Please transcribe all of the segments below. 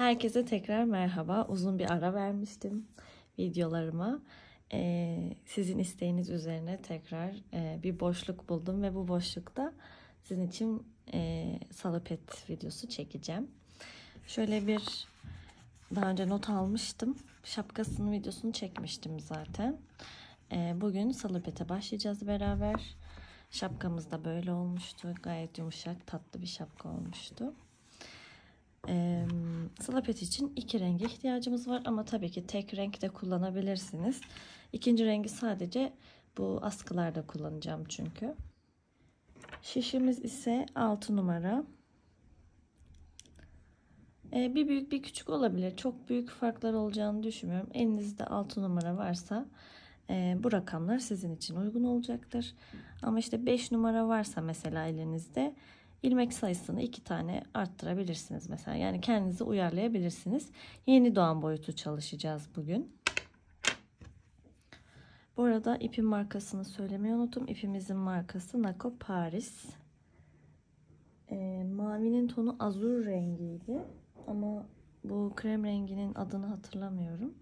Herkese tekrar merhaba. Uzun bir ara vermiştim videolarıma. Sizin isteğiniz üzerine tekrar bir boşluk buldum ve bu boşlukta sizin için salopet videosu çekeceğim. Şöyle bir daha önce not almıştım. Şapkasının videosunu çekmiştim zaten. Bugün salopete başlayacağız beraber. Şapkamız da böyle olmuştu. Gayet yumuşak, tatlı bir şapka olmuştu. Salopet için iki renge ihtiyacımız var ama tabii ki tek renk de kullanabilirsiniz. İkinci rengi sadece bu askılarda kullanacağım çünkü. Şişimiz ise 6 numara. Bir büyük bir küçük olabilir. Çok büyük farklar olacağını düşünmüyorum. Elinizde 6 numara varsa bu rakamlar sizin için uygun olacaktır. Ama işte 5 numara varsa mesela elinizde ilmek sayısını 2 tane arttırabilirsiniz mesela. Yani kendinizi uyarlayabilirsiniz. Yeni doğan boyutu çalışacağız bugün. Bu arada ipin markasını söylemeyi unuttum. İpimizin markası Nako Paris. Mavinin tonu azur rengiydi. Ama bu krem renginin adını hatırlamıyorum.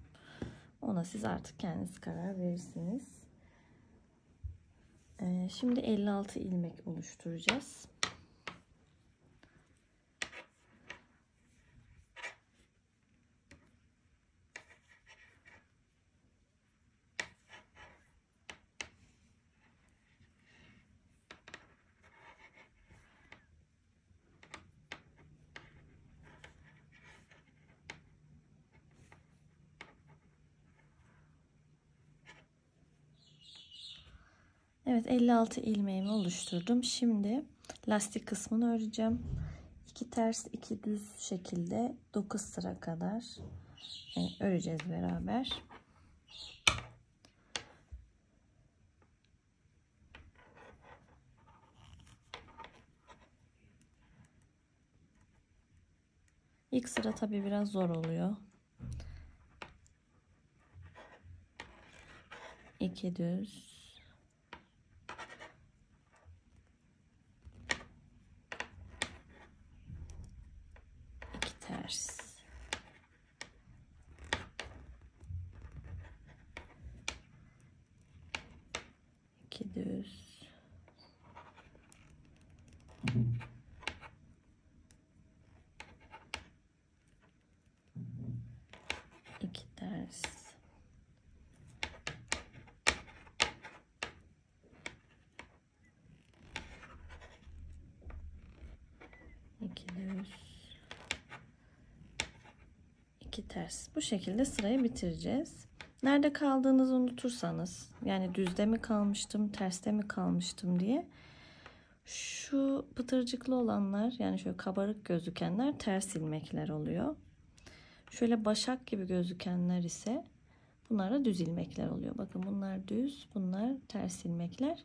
Ona siz artık kendiniz karar verirsiniz. Şimdi 56 ilmek oluşturacağız. Evet, 56 ilmeğimi oluşturdum. Şimdi lastik kısmını öreceğim. 2 ters 2 düz şekilde 9 sıra kadar öreceğiz beraber. İlk sıra tabii biraz zor oluyor. 2 düz, 2 ters, 2 düz, 2 ters, 2 düz, 2 ters. Bu şekilde sırayı bitireceğiz. Nerede kaldığınızı unutursanız, yani düzde mi kalmıştım, terste mi kalmıştım diye, şu pıtırcıklı olanlar, yani şöyle kabarık gözükenler ters ilmekler oluyor. Şöyle başak gibi gözükenler ise bunlar da düz ilmekler oluyor. Bakın bunlar düz, bunlar ters ilmekler.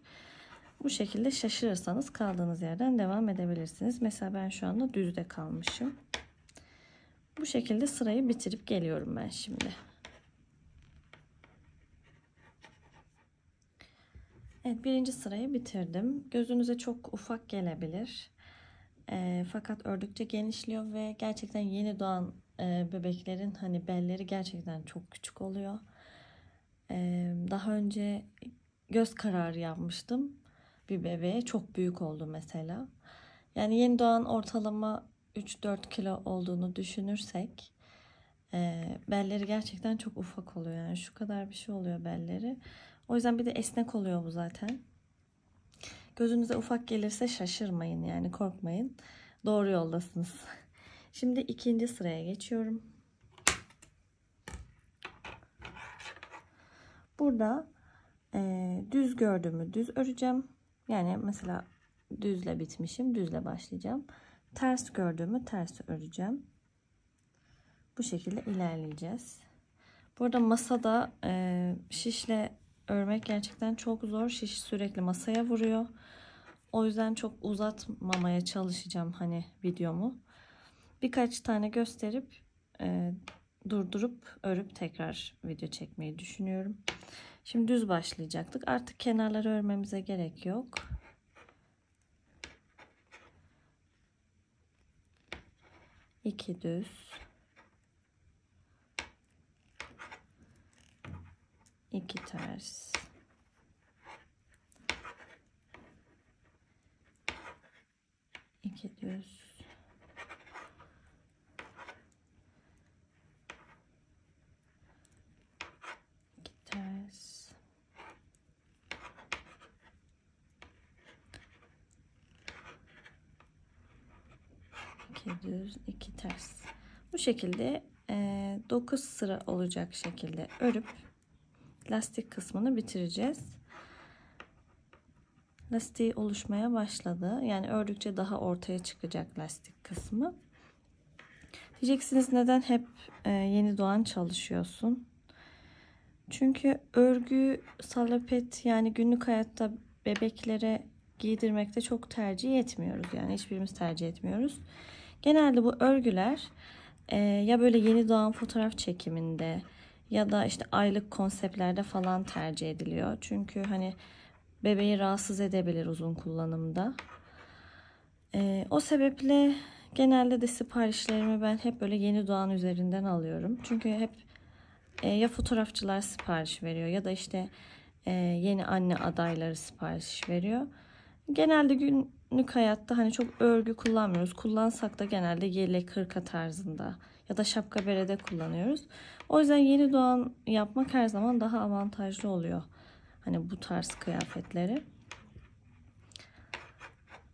Bu şekilde şaşırırsanız kaldığınız yerden devam edebilirsiniz. Mesela ben şu anda düzde kalmışım. Bu şekilde sırayı bitirip geliyorum ben şimdi. Evet, birinci sırayı bitirdim. Gözünüze çok ufak gelebilir. Fakat ördükçe genişliyor ve gerçekten yeni doğan bebeklerin hani belleri gerçekten çok küçük oluyor. Daha önce göz kararı yapmıştım. Bir bebeğe çok büyük oldu mesela. Yani yeni doğan ortalama 3-4 kilo olduğunu düşünürsek belleri gerçekten çok ufak oluyor. Yani şu kadar bir şey oluyor belleri. O yüzden bir de esnek oluyor bu zaten. Gözünüze ufak gelirse şaşırmayın, yani korkmayın. Doğru yoldasınız. Şimdi ikinci sıraya geçiyorum. Burada düz gördüğümü düz öreceğim. Yani mesela düzle bitmişim, düzle başlayacağım. Ters gördüğümü ters öreceğim. Bu şekilde ilerleyeceğiz. Burada masada şişle örmek gerçekten çok zor. Şiş sürekli masaya vuruyor. O yüzden çok uzatmamaya çalışacağım hani videomu. Birkaç tane gösterip durdurup örüp tekrar video çekmeyi düşünüyorum. Şimdi düz başlayacaktık. Artık kenarları örmemize gerek yok. İki düz, 2 ters, 2 düz, 2 ters, 2 düz, 2 ters. Bu şekilde 9 sıra olacak şekilde örüp lastik kısmını bitireceğiz. Lastiği oluşmaya başladı. Yani ördükçe daha ortaya çıkacak lastik kısmı. Diyeceksiniz, neden hep yeni doğan çalışıyorsun? Çünkü örgü, salopet, yani günlük hayatta bebeklere giydirmekte çok tercih etmiyoruz. Yani hiçbirimiz tercih etmiyoruz. Genelde bu örgüler ya böyle yeni doğan fotoğraf çekiminde ya da işte aylık konseptlerde falan tercih ediliyor. Çünkü hani bebeği rahatsız edebilir uzun kullanımda. O sebeple genelde de siparişlerimi ben hep böyle yeni doğan üzerinden alıyorum. Çünkü hep ya fotoğrafçılar sipariş veriyor ya da işte yeni anne adayları sipariş veriyor. Genelde günlük hayatta hani çok örgü kullanmıyoruz. Kullansak da genelde yelek, hırka tarzında ya da şapka berede kullanıyoruz. O yüzden yeni doğan yapmak her zaman daha avantajlı oluyor. Hani bu tarz kıyafetleri.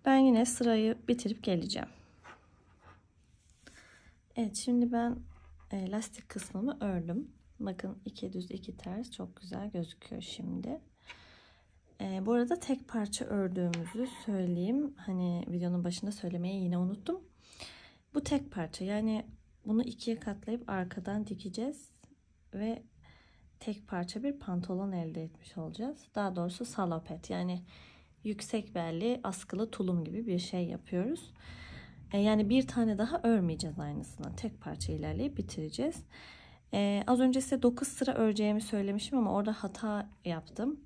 Ben yine sırayı bitirip geleceğim. Evet, şimdi ben lastik kısmımı ördüm. Bakın 2 düz 2 ters çok güzel gözüküyor şimdi. Bu arada tek parça ördüğümüzü söyleyeyim. Hani videonun başında söylemeyi yine unuttum. Bu tek parça, yani bunu ikiye katlayıp arkadan dikeceğiz ve tek parça bir pantolon elde etmiş olacağız. Daha doğrusu salopet, yani yüksek belli askılı tulum gibi bir şey yapıyoruz. Yani bir tane daha örmeyeceğiz aynısını. Tek parça ilerleyip bitireceğiz. Az önce size 9 sıra öreceğimi söylemişim ama orada hata yaptım.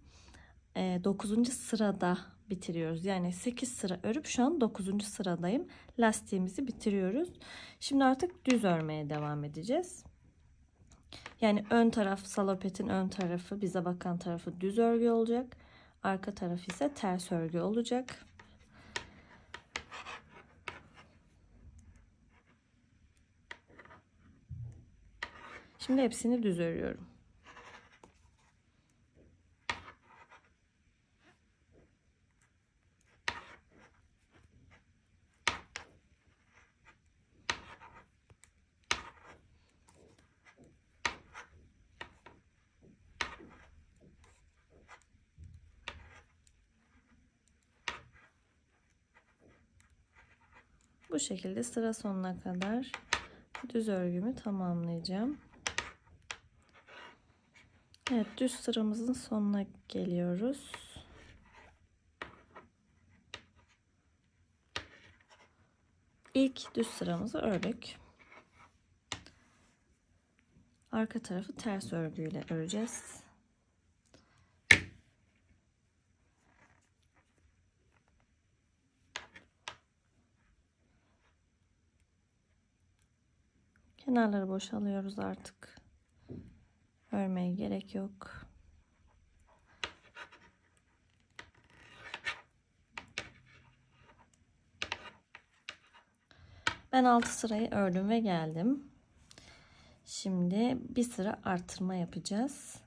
9. sırada bitiriyoruz. Yani 8 sıra örüp şu an 9. sıradayım. Lastiğimizi bitiriyoruz. Şimdi artık düz örmeye devam edeceğiz. Yani ön taraf, salopetin ön tarafı, bize bakan tarafı düz örgü olacak. Arka tarafı ise ters örgü olacak. Şimdi hepsini düz örüyorum. Bu şekilde sıra sonuna kadar düz örgümü tamamlayacağım. Evet, düz sıramızın sonuna geliyoruz. İlk düz sıramızı ördük. Arka tarafı ters örgüyle öreceğiz. Kenarları boşalıyoruz artık. Örmeye gerek yok. Ben 6 sırayı ördüm ve geldim. Şimdi bir sıra artırma yapacağız.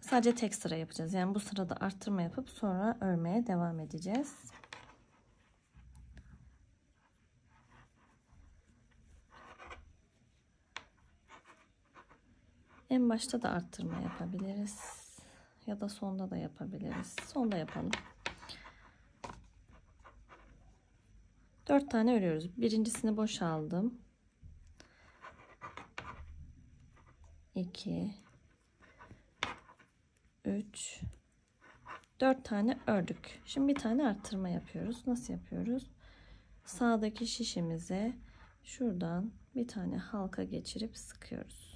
Sadece tek sıra yapacağız. Yani bu sırada artırma yapıp sonra örmeye devam edeceğiz. En başta da arttırma yapabiliriz. Ya da sonda da yapabiliriz. Sonda yapalım. 4 tane örüyoruz. Birincisini boşaldım. 2 3 4 tane ördük. Şimdi bir tane arttırma yapıyoruz. Nasıl yapıyoruz? Sağdaki şişimize şuradan bir tane halka geçirip sıkıyoruz.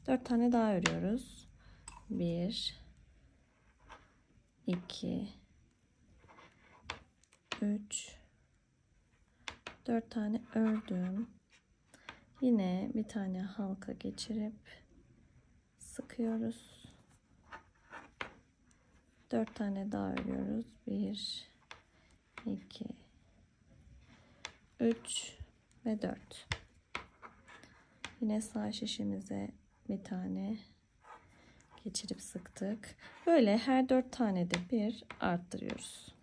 4 tane daha örüyoruz. 1 2 3 4 tane ördüm. Yine bir tane halka geçirip sıkıyoruz. 4 tane daha örüyoruz. 1, 2, 3 ve 4. Yine sağ şişimize bir tane geçirip sıktık. Böyle her 4 tane de bir arttırıyoruz.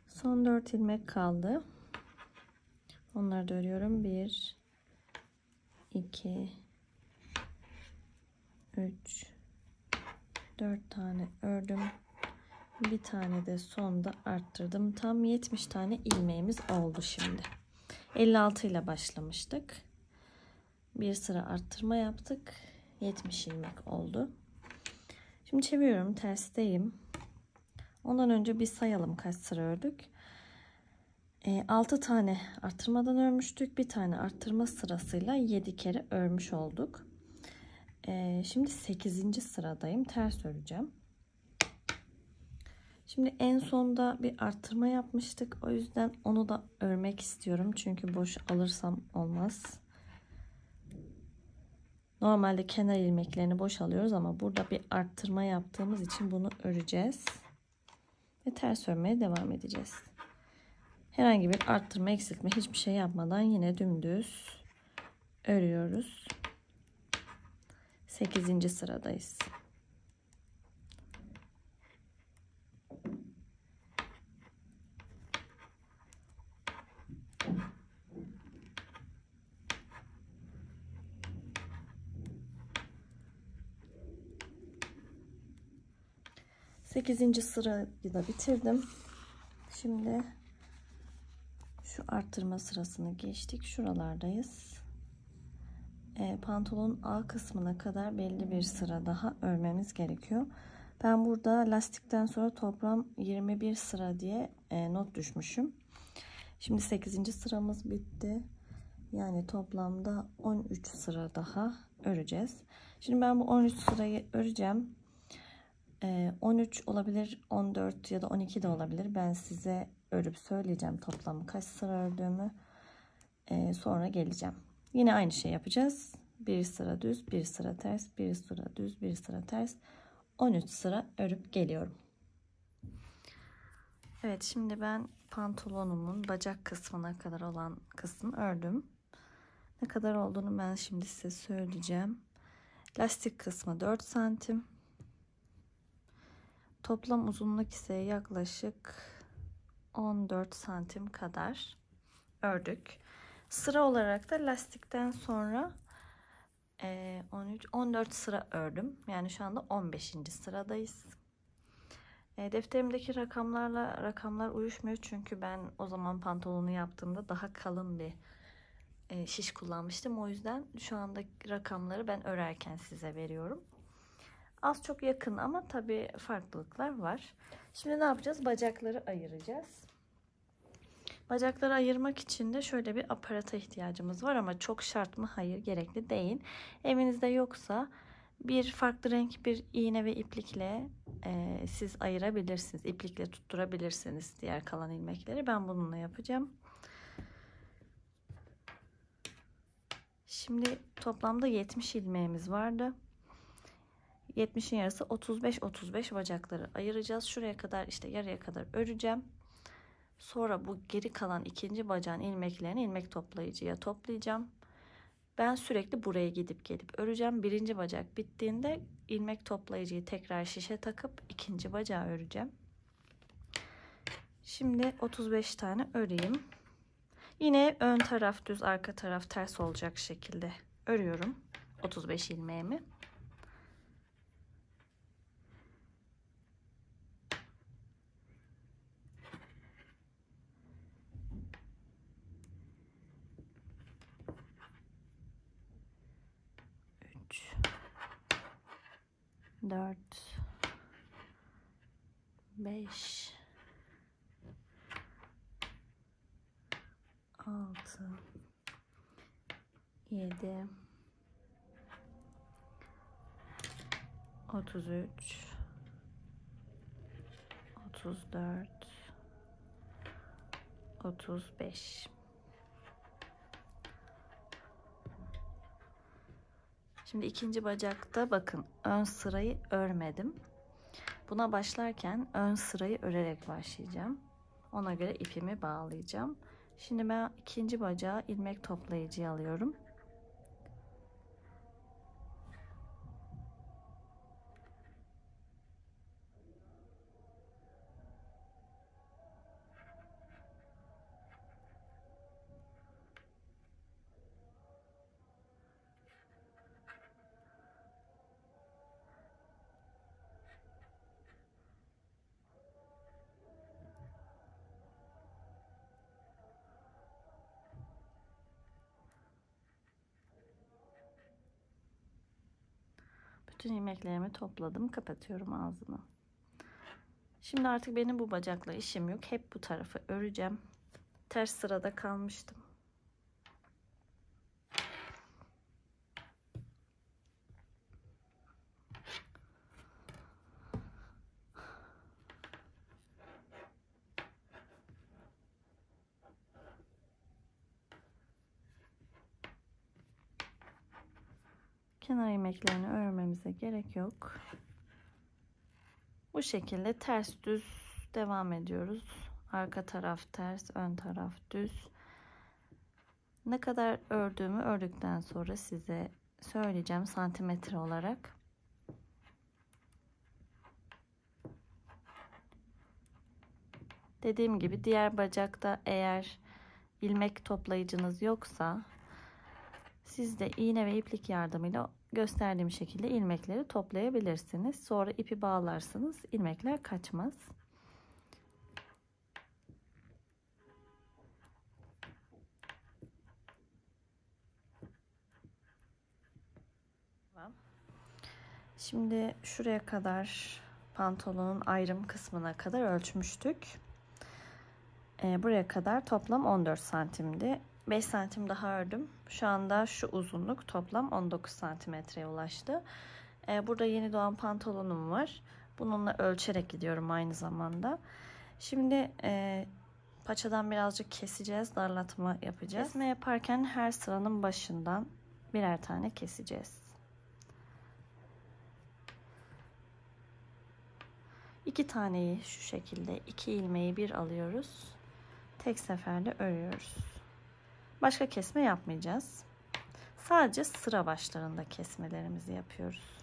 Son 4 ilmek kaldı. Onları da örüyorum. 1, 2, 3, 4 tane ördüm. Bir tane de sonda arttırdım. Tam 70 tane ilmeğimiz oldu şimdi. 56 ile başlamıştık. Bir sıra arttırma yaptık. 70 ilmek oldu. Şimdi çeviriyorum. Tersteyim. Ondan önce bir sayalım kaç sıra ördük. 6 tane arttırmadan örmüştük. Bir tane arttırma sırasıyla 7 kere örmüş olduk. Şimdi 8. sıradayım. Ters öreceğim. Şimdi en sonda bir arttırma yapmıştık. O yüzden onu da örmek istiyorum. Çünkü boş alırsam olmaz. Normalde kenar ilmeklerini boş alıyoruz ama burada bir arttırma yaptığımız için bunu öreceğiz. Ve ters örmeye devam edeceğiz. Herhangi bir arttırma, eksiltme hiçbir şey yapmadan yine dümdüz örüyoruz. 8. sıradayız. Sekizinci sırayı da bitirdim. Şimdi şu arttırma sırasını geçtik. Şuralardayız. Pantolonun A kısmına kadar belli bir sıra daha örmemiz gerekiyor. Ben burada lastikten sonra toplam 21 sıra diye not düşmüşüm. Şimdi 8. sıramız bitti. Yani toplamda 13 sıra daha öreceğiz. Şimdi ben bu 13 sırayı öreceğim. 13 olabilir, 14 ya da 12 de olabilir. Ben size örüp söyleyeceğim toplam kaç sıra ördüğümü. Sonra geleceğim. Yine aynı şey yapacağız. Bir sıra düz, bir sıra ters, bir sıra düz, bir sıra ters. 13 sıra örüp geliyorum. Evet, şimdi ben pantolonumun bacak kısmına kadar olan kısmı ördüm. Ne kadar olduğunu ben şimdi size söyleyeceğim. Lastik kısmı 4 santim. Toplam uzunluk ise yaklaşık 14 santim kadar ördük. Sıra olarak da lastikten sonra 14 sıra ördüm. Yani şu anda 15. sıradayız. Defterimdeki rakamlar uyuşmuyor. Çünkü ben o zaman pantolonu yaptığımda daha kalın bir şiş kullanmıştım. O yüzden şu andaki rakamları ben örerken size veriyorum. Az çok yakın ama tabii farklılıklar var. Şimdi ne yapacağız? Bacakları ayıracağız. Bacakları ayırmak için de şöyle bir aparata ihtiyacımız var ama çok şart mı? Hayır, gerekli değil. Evinizde yoksa bir farklı renk bir iğne ve iplikle siz ayırabilirsiniz. İplikle tutturabilirsiniz diğer kalan ilmekleri. Ben bununla yapacağım. Şimdi toplamda 70 ilmeğimiz vardı. 70'in yarısı 35 bacakları ayıracağız. Şuraya kadar işte yarıya kadar öreceğim. Sonra bu geri kalan ikinci bacağın ilmeklerini ilmek toplayıcıya toplayacağım. Ben sürekli buraya gidip gelip öreceğim. Birinci bacak bittiğinde ilmek toplayıcıyı tekrar şişe takıp ikinci bacağı öreceğim. Şimdi 35 tane öreyim. Yine ön taraf düz, arka taraf ters olacak şekilde örüyorum 35 ilmeğimi. Dört, 5, 6, 7, 33, 34, 35. Şimdi ikinci bacakta bakın ön sırayı örmedim. Buna başlarken ön sırayı örerek başlayacağım. Ona göre ipimi bağlayacağım. Şimdi ben ikinci bacağı ilmek toplayıcıya alıyorum. Bütün ilmeklerimi topladım. Kapatıyorum ağzını. Şimdi artık benim bu bacakla işim yok. Hep bu tarafı öreceğim. Ters sırada kalmıştım. Kenar ilmeklerini örmemize gerek yok. Bu şekilde ters düz devam ediyoruz. Arka taraf ters, ön taraf düz. Ne kadar ördüğümü ördükten sonra size söyleyeceğim santimetre olarak. Dediğim gibi diğer bacakta eğer ilmek toplayıcınız yoksa siz de iğne ve iplik yardımıyla gösterdiğim şekilde ilmekleri toplayabilirsiniz. Sonra ipi bağlarsınız, ilmekler kaçmaz. Şimdi şuraya kadar pantolonun ayrım kısmına kadar ölçmüştük. Buraya kadar toplam 14 santimdi. 5 santim daha ördüm. Şu anda şu uzunluk toplam 19 santimetreye ulaştı. Burada yeni doğan pantolonum var. Bununla ölçerek gidiyorum aynı zamanda. Şimdi paçadan birazcık keseceğiz. Darlatma yapacağız. Kesme yaparken her sıranın başından birer tane keseceğiz. 2 taneyi şu şekilde 2 ilmeği bir alıyoruz. Tek seferde örüyoruz. Başka kesme yapmayacağız. Sadece sıra başlarında kesmelerimizi yapıyoruz.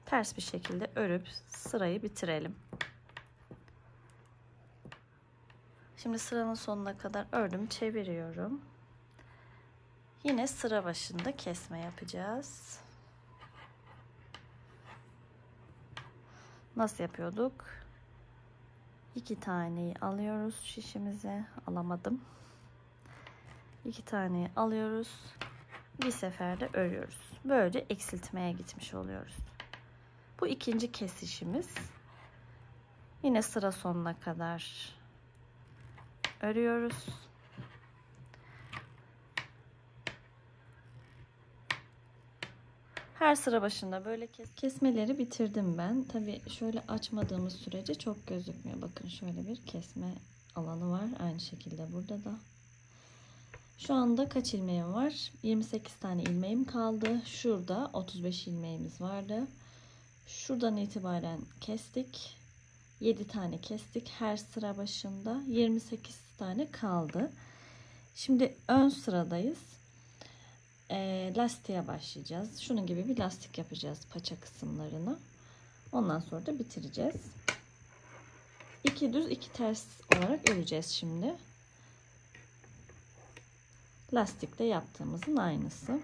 Ters bir şekilde örüp sırayı bitirelim. Şimdi sıranın sonuna kadar ördüm, çeviriyorum. Yine sıra başında kesme yapacağız. Nasıl yapıyorduk? 2 taneyi alıyoruz şişimize. Alamadım. 2 taneyi alıyoruz. Bir seferde örüyoruz. Böylece eksiltmeye gitmiş oluyoruz. Bu ikinci kesişimiz. Yine sıra sonuna kadar örüyoruz. Her sıra başında böyle kesmeleri bitirdim ben. Tabii şöyle açmadığımız sürece çok gözükmüyor. Bakın şöyle bir kesme alanı var. Aynı şekilde burada da. Şu anda kaç ilmeğim var? 28 tane ilmeğim kaldı. Şurada 35 ilmeğimiz vardı. Şuradan itibaren kestik. 7 tane kestik her sıra başında. 28 tane kaldı. Şimdi ön sıradayız. Lastiğe başlayacağız. Şunun gibi bir lastik yapacağız paça kısımlarını. Ondan sonra da bitireceğiz. 2 düz 2 ters olarak öreceğiz şimdi. Lastikte yaptığımızın aynısı.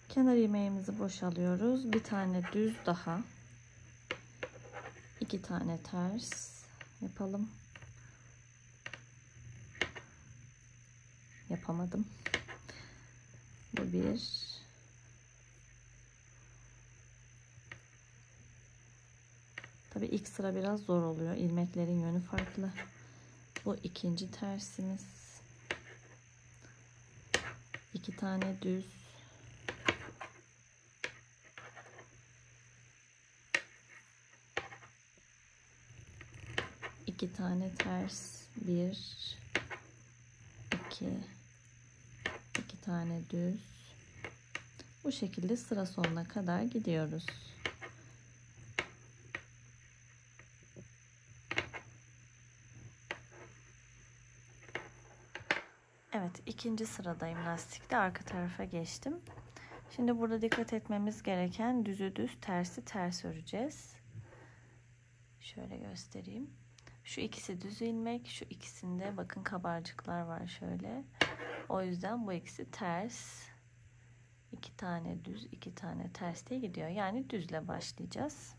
Kenar ilmeğimizi boşalıyoruz. Bir tane düz daha. 2 tane ters yapalım. Yapamadım. Bu bir. Tabii ilk sıra biraz zor oluyor. İlmeklerin yönü farklı. Bu ikinci tersimiz. 2 tane düz. İki tane ters. 1 2 2 tane düz. Bu şekilde sıra sonuna kadar gidiyoruz. Evet, ikinci sıradayım lastikte. Arka tarafa geçtim. Şimdi burada dikkat etmemiz gereken düzü düz, tersi ters öreceğiz. Şöyle göstereyim. Şu ikisi düz ilmek, şu ikisinde bakın kabarcıklar var şöyle. O yüzden bu ikisi ters. 2 tane düz, 2 tane ters diye gidiyor. Yani düzle başlayacağız.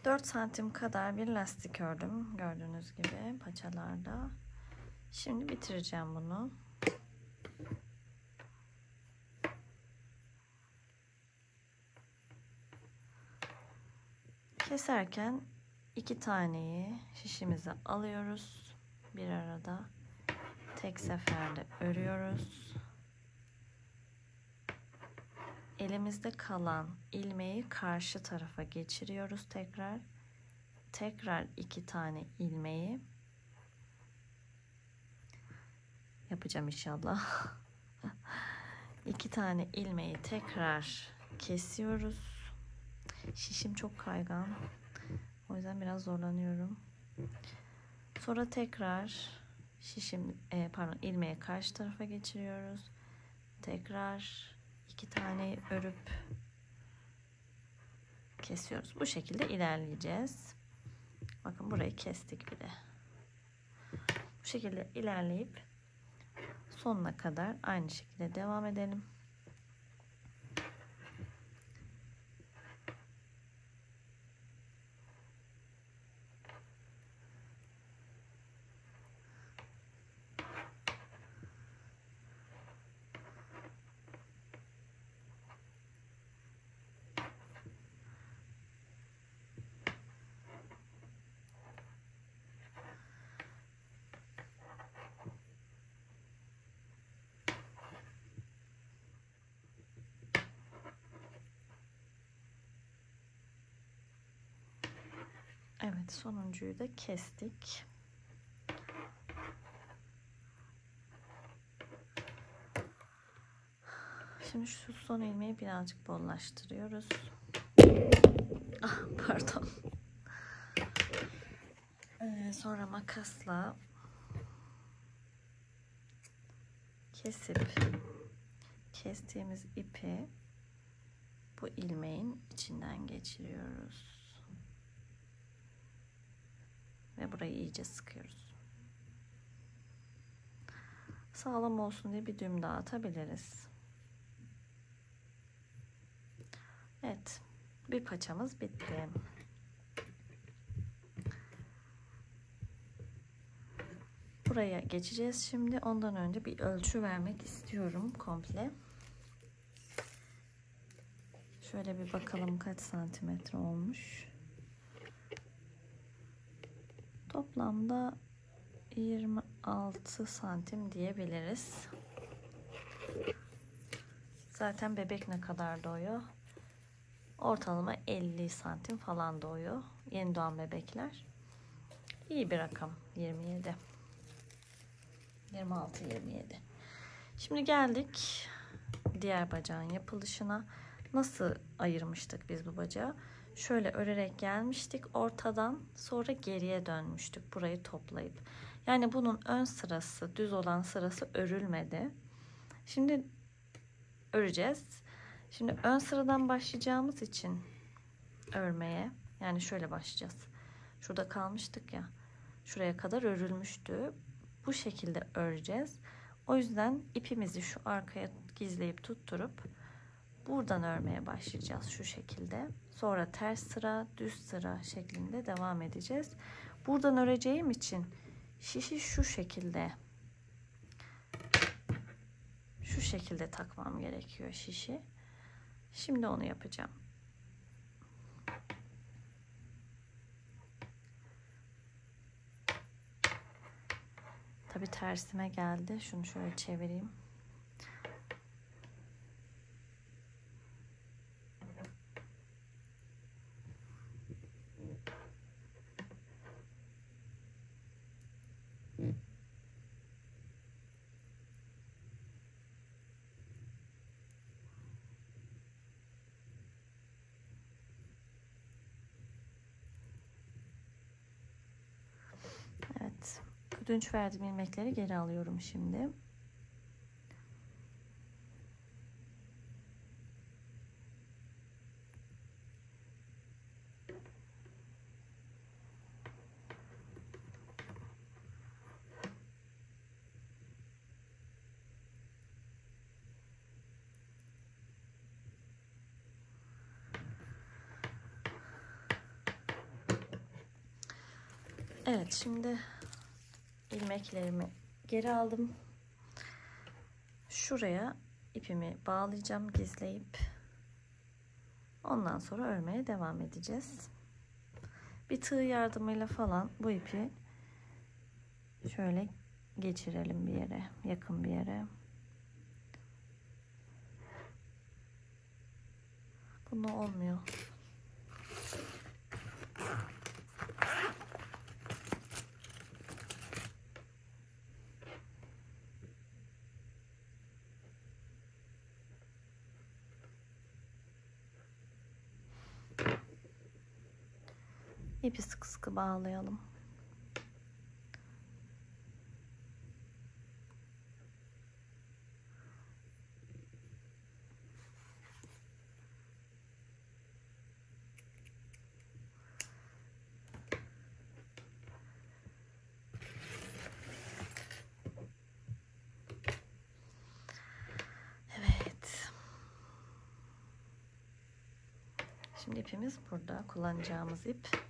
Dört santim kadar bir lastik ördüm. Gördüğünüz gibi paçalarda. Şimdi bitireceğim bunu. Keserken 2 taneyi şişimize alıyoruz. Bir arada tek seferde örüyoruz. Elimizde kalan ilmeği karşı tarafa geçiriyoruz tekrar. Tekrar 2 tane ilmeği yapacağım inşallah. 2 tane ilmeği tekrar kesiyoruz. Şişim çok kaygan. O yüzden biraz zorlanıyorum. Sonra tekrar ilmeği karşı tarafa geçiriyoruz. Tekrar 2 tane örüp kesiyoruz. Bu şekilde ilerleyeceğiz. Bakın burayı kestik bile. Bu şekilde ilerleyip sonuna kadar aynı şekilde devam edelim. Evet, sonuncuyu da kestik. Şimdi şu son ilmeği birazcık bollaştırıyoruz. Ah, pardon. Sonra makasla kesip kestiğimiz ipi bu ilmeğin içinden geçiriyoruz. Ve burayı iyice sıkıyoruz. Sağlam olsun diye bir düğüm daha atabiliriz. Evet, bir paçamız bitti. Buraya geçeceğiz şimdi. Ondan önce bir ölçü vermek istiyorum komple. Şöyle bir bakalım kaç santimetre olmuş. Toplamda 26 santim diyebiliriz. Zaten bebek ne kadar doğuyor? Ortalama 50 santim falan doğuyor. Yeni doğan bebekler. İyi bir rakam. 27. 26-27. Şimdi geldik diğer bacağın yapılışına. Nasıl ayırmıştık biz bu bacağı? Şöyle örerek gelmiştik ortadan, sonra geriye dönmüştük burayı toplayıp. Yani bunun ön sırası, düz olan sırası örülmedi. Şimdi öreceğiz. Şimdi ön sıradan başlayacağımız için örmeye. Yani şöyle başlayacağız. Şurada kalmıştık ya. Şuraya kadar örülmüştü. Bu şekilde öreceğiz. O yüzden ipimizi şu arkaya gizleyip tutturup buradan örmeye başlayacağız şu şekilde. Sonra ters sıra, düz sıra şeklinde devam edeceğiz. Buradan öreceğim için şişi şu şekilde takmam gerekiyor şişi. Şimdi onu yapacağım. Tabii tersime geldi. Şunu şöyle çevireyim. Evet. Ödünç verdiğim ilmekleri geri alıyorum şimdi. Evet, şimdi ilmeklerimi geri aldım. Şuraya ipimi bağlayacağım gizleyip. Ondan sonra örmeye devam edeceğiz. Bir tığ yardımıyla falan bu ipi şöyle geçirelim bir yere, yakın bir yere. Bununla olmuyor. İpi sıkı sıkı bağlayalım. Evet. Şimdi ipimiz burada. Kullanacağımız ip.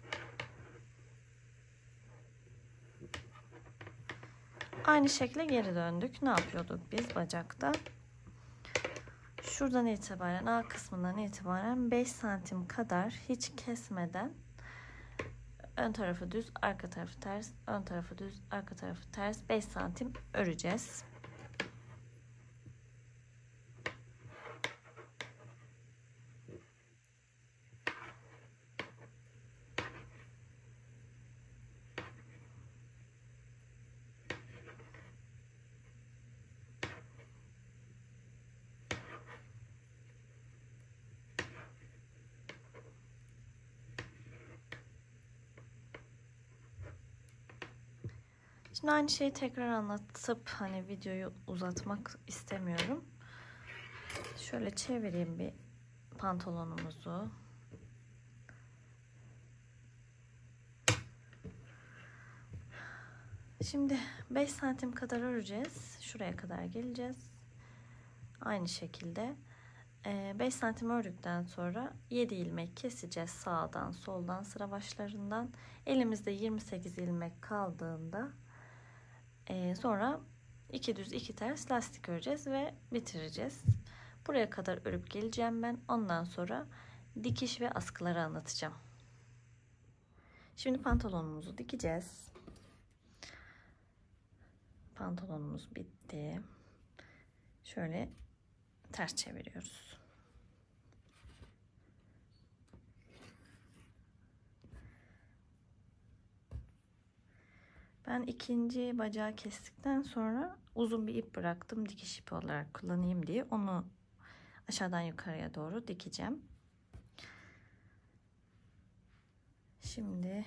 Aynı şekle geri döndük. Ne yapıyorduk biz bacakta? Şuradan itibaren, A kısmından itibaren 5 santim kadar hiç kesmeden ön tarafı düz, arka tarafı ters, ön tarafı düz, arka tarafı ters 5 santim öreceğiz. Şimdi aynı şeyi tekrar anlatıp hani videoyu uzatmak istemiyorum. Şöyle çevireyim bir pantolonumuzu. Şimdi 5 santim kadar öreceğiz. Şuraya kadar geleceğiz. Aynı şekilde 5 santim ördükten sonra 7 ilmek keseceğiz sağdan soldan sıra başlarından. Elimizde 28 ilmek kaldığında sonra 2 düz 2 ters lastik öreceğiz ve bitireceğiz. Buraya kadar örüp geleceğim ben. Ondan sonra dikiş ve askıları anlatacağım. Şimdi pantolonumuzu dikeceğiz. Pantolonumuz bitti. Şöyle ters çeviriyoruz. Ben ikinci bacağı kestikten sonra uzun bir ip bıraktım dikiş ipi olarak kullanayım diye. Onu aşağıdan yukarıya doğru dikeceğim. Şimdi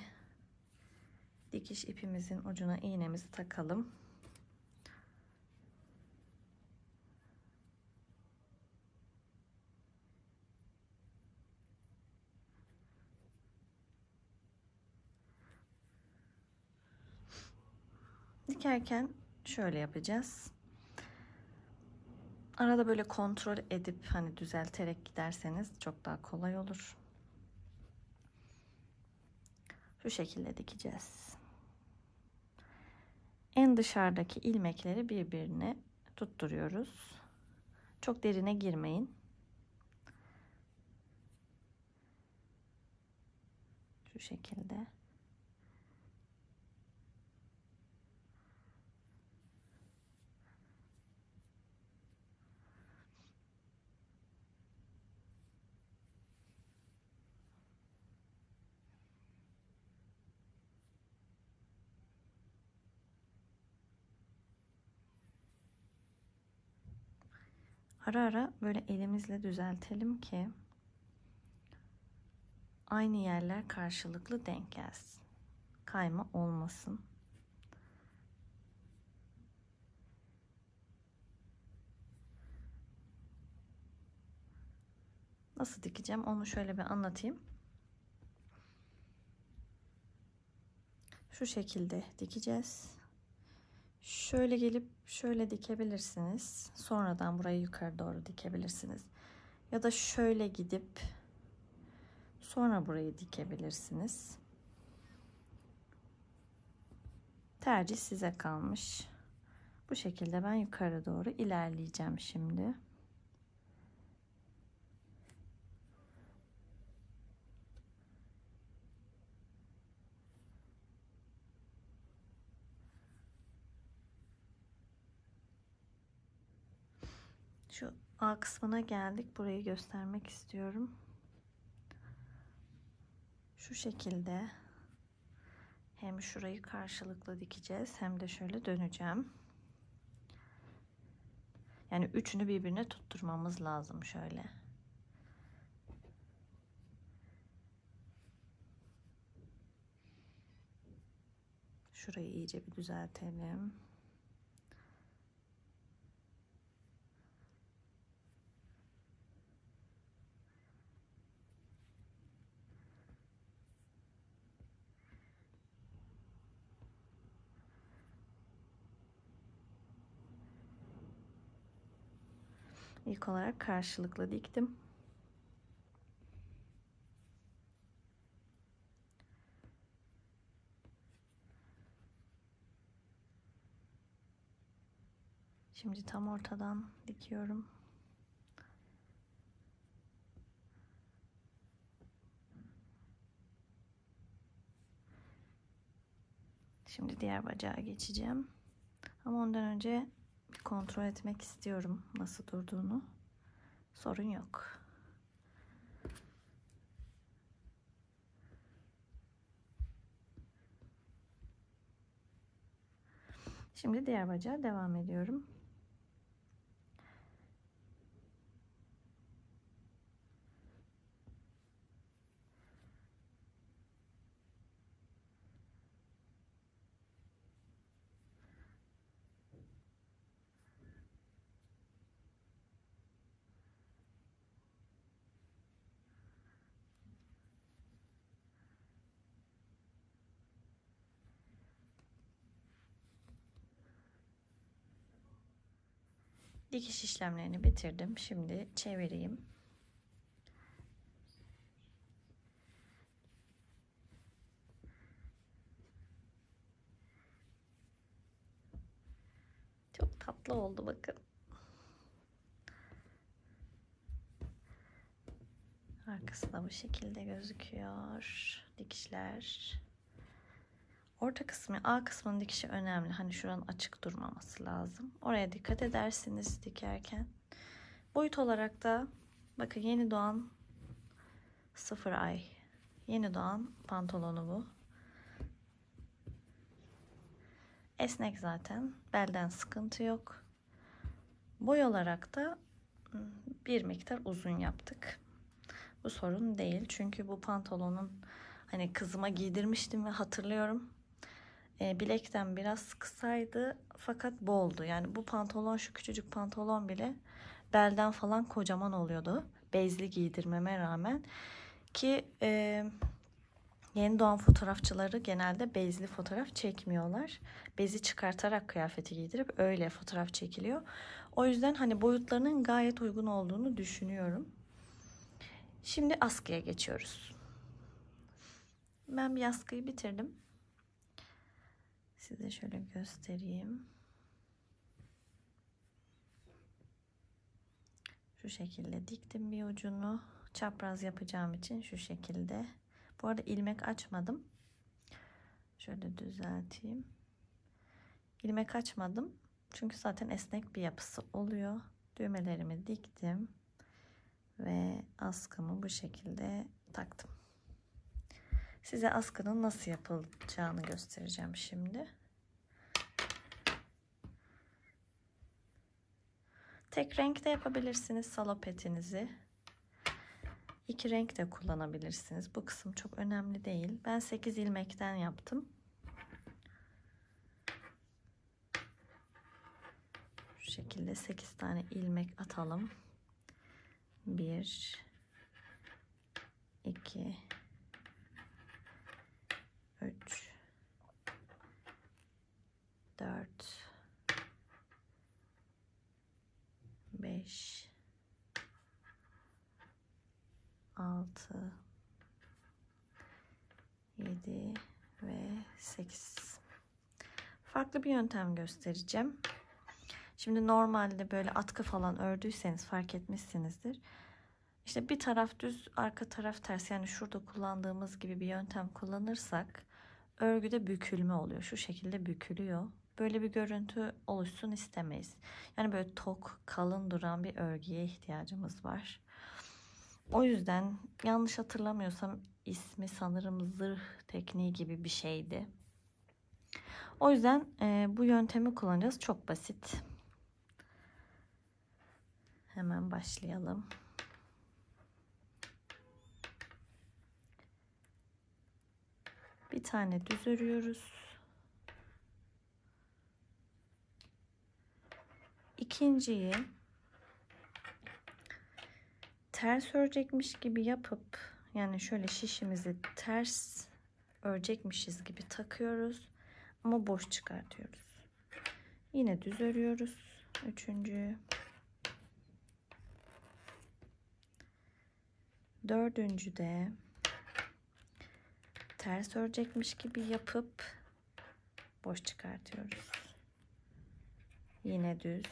dikiş ipimizin ucuna iğnemizi takalım. dikerken şöyle yapacağız. Arada böyle kontrol edip hani düzelterek giderseniz çok daha kolay olur. Şu şekilde dikeceğiz. En dışarıdaki ilmekleri birbirine tutturuyoruz. Çok derine girmeyin. Şu şekilde. Ara ara böyle elimizle düzeltelim ki aynı yerler karşılıklı denk gelsin. Kayma olmasın. Nasıl dikeceğim onu şöyle bir anlatayım. Şu şekilde dikeceğiz. Şöyle gelip şöyle dikebilirsiniz. Sonradan burayı yukarı doğru dikebilirsiniz. Ya da şöyle gidip sonra burayı dikebilirsiniz. Tercih size kalmış. Bu şekilde ben yukarı doğru ilerleyeceğim şimdi. Şu A kısmına geldik. Burayı göstermek istiyorum. Şu şekilde hem şurayı karşılıklı dikeceğiz hem de şöyle döneceğim. Yani üçünü birbirine tutturmamız lazım şöyle. Şurayı iyice bir düzeltelim. İlk olarak karşılıklı diktim. Şimdi tam ortadan dikiyorum. Şimdi diğer bacağa geçeceğim. Ama ondan önce bir kontrol etmek istiyorum nasıl durduğunu. Sorun yok. Şimdi diğer bacağa devam ediyorum. Dikiş işlemlerini bitirdim. Şimdi çevireyim. Çok tatlı oldu bakın. Arkası da bu şekilde gözüküyor. Dikişler. Orta kısmı, A kısmının dikişi önemli. Hani şuranın açık durmaması lazım. Oraya dikkat edersiniz dikerken. Boyut olarak da bakın yeni doğan 0 ay. Yeni doğan pantolonu bu. Esnek zaten. Belden sıkıntı yok. Boy olarak da bir miktar uzun yaptık. Bu sorun değil. Çünkü bu pantolonun hani kızıma giydirmiştim ve hatırlıyorum. Bilekten biraz kısaydı fakat boldu. Yani bu pantolon, şu küçücük pantolon bile belden falan kocaman oluyordu. Bezli giydirmeme rağmen ki Yeni doğan fotoğrafçıları genelde bezli fotoğraf çekmiyorlar. Bezi çıkartarak kıyafeti giydirip öyle fotoğraf çekiliyor. O yüzden hani boyutlarının gayet uygun olduğunu düşünüyorum. Şimdi askıya geçiyoruz. Ben bir askıyı bitirdim. Size şöyle göstereyim. Şu şekilde diktim bir ucunu. Çapraz yapacağım için şu şekilde. Bu arada ilmek açmadım. Şöyle düzelteyim. İlmek açmadım. Çünkü zaten esnek bir yapısı oluyor. Düğmelerimi diktim. Ve askımı bu şekilde taktım. Size askının nasıl yapılacağını göstereceğim şimdi. Tek renkte yapabilirsiniz salopetinizi. 2 renk de kullanabilirsiniz. Bu kısım çok önemli değil. Ben 8 ilmekten yaptım. Şu şekilde 8 tane ilmek atalım. 1 2 3 4 5 6 7 ve 8. Farklı bir yöntem göstereceğim. Şimdi normalde böyle atkı falan ördüyseniz fark etmişsinizdir. İşte bir taraf düz, arka taraf ters. Yani şurada kullandığımız gibi bir yöntem kullanırsak örgüde bükülme oluyor. Şu şekilde bükülüyor. Böyle bir görüntü oluşsun istemeyiz. Yani böyle tok, kalın duran bir örgüye ihtiyacımız var. O yüzden yanlış hatırlamıyorsam ismi sanırım zırh tekniği gibi bir şeydi. O yüzden bu yöntemi kullanacağız. Çok basit. Hemen başlayalım. Bir tane düz örüyoruz. İkinciyi ters örecekmiş gibi yapıp, yani şöyle şişimizi ters örecekmişiz gibi takıyoruz ama boş çıkartıyoruz. Yine düz örüyoruz. Üçüncüyü. Dördüncü de ters örecekmiş gibi yapıp boş çıkartıyoruz. Yine düz.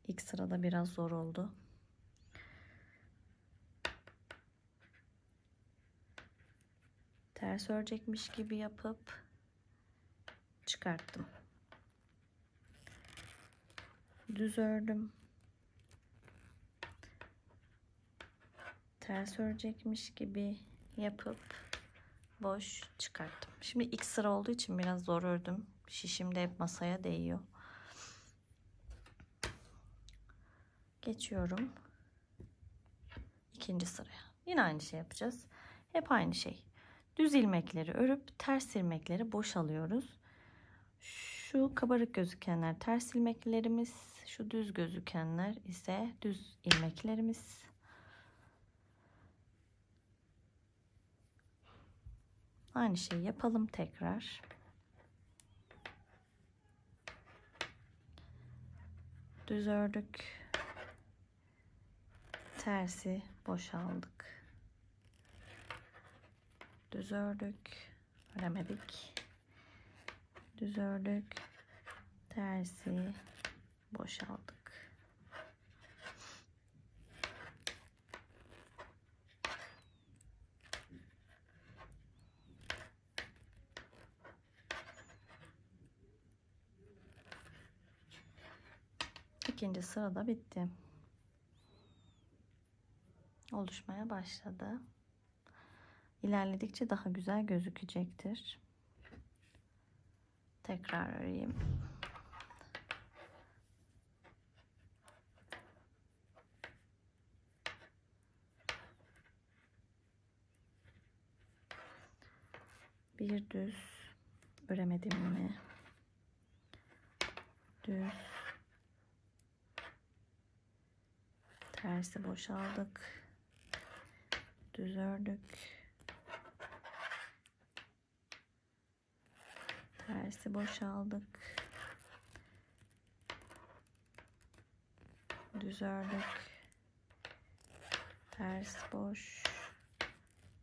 İlk sırada biraz zor oldu. Ters örecekmiş gibi yapıp çıkarttım. Düz ördüm. Ters örecekmiş gibi yapıp boş çıkarttım. Şimdi ilk sıra olduğu için biraz zor ördüm. Şişim de hep masaya değiyor. Geçiyorum ikinci sıraya. Yine aynı şey yapacağız. Hep aynı şey. Düz ilmekleri örüp ters ilmekleri boş alıyoruz. Şu kabarık gözükenler ters ilmeklerimiz, şu düz gözükenler ise düz ilmeklerimiz. Aynı şeyi yapalım tekrar. Düz ördük. Tersi boşaldık. Düz ördük. Öremedik. Düz ördük. Tersi boşaldık. İkinci sırada bitti. Oluşmaya başladı. İlerledikçe daha güzel gözükecektir. Tekrar öreyim. Bir düz öremedim yine. Düz, Tersi boşaldık. Düz ördük. Tersi boşaldık. Düz ördük. Ters boş.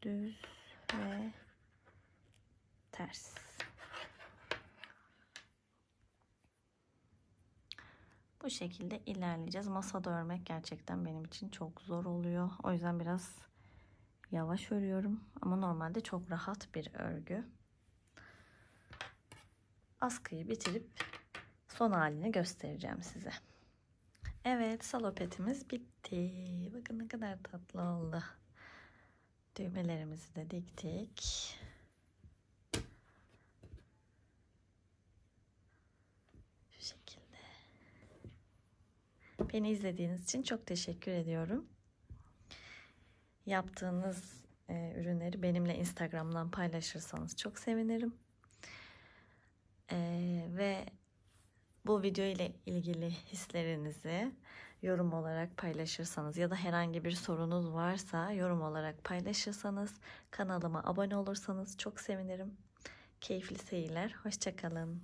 Düz ve ters. Bu şekilde ilerleyeceğiz. Masada örmek gerçekten benim için çok zor oluyor. O yüzden biraz yavaş örüyorum. Ama normalde çok rahat bir örgü. Askıyı bitirip son halini göstereceğim size. Evet, salopetimiz bitti. Bakın ne kadar tatlı oldu. Düğmelerimizi de diktik. Şu şekilde. Beni izlediğiniz için çok teşekkür ediyorum. Yaptığınız ürünleri benimle Instagram'dan paylaşırsanız çok sevinirim. Ve bu video ile ilgili hislerinizi yorum olarak paylaşırsanız ya da herhangi bir sorunuz varsa yorum olarak paylaşırsanız, kanalıma abone olursanız çok sevinirim. Keyifli seyirler. Hoşça kalın.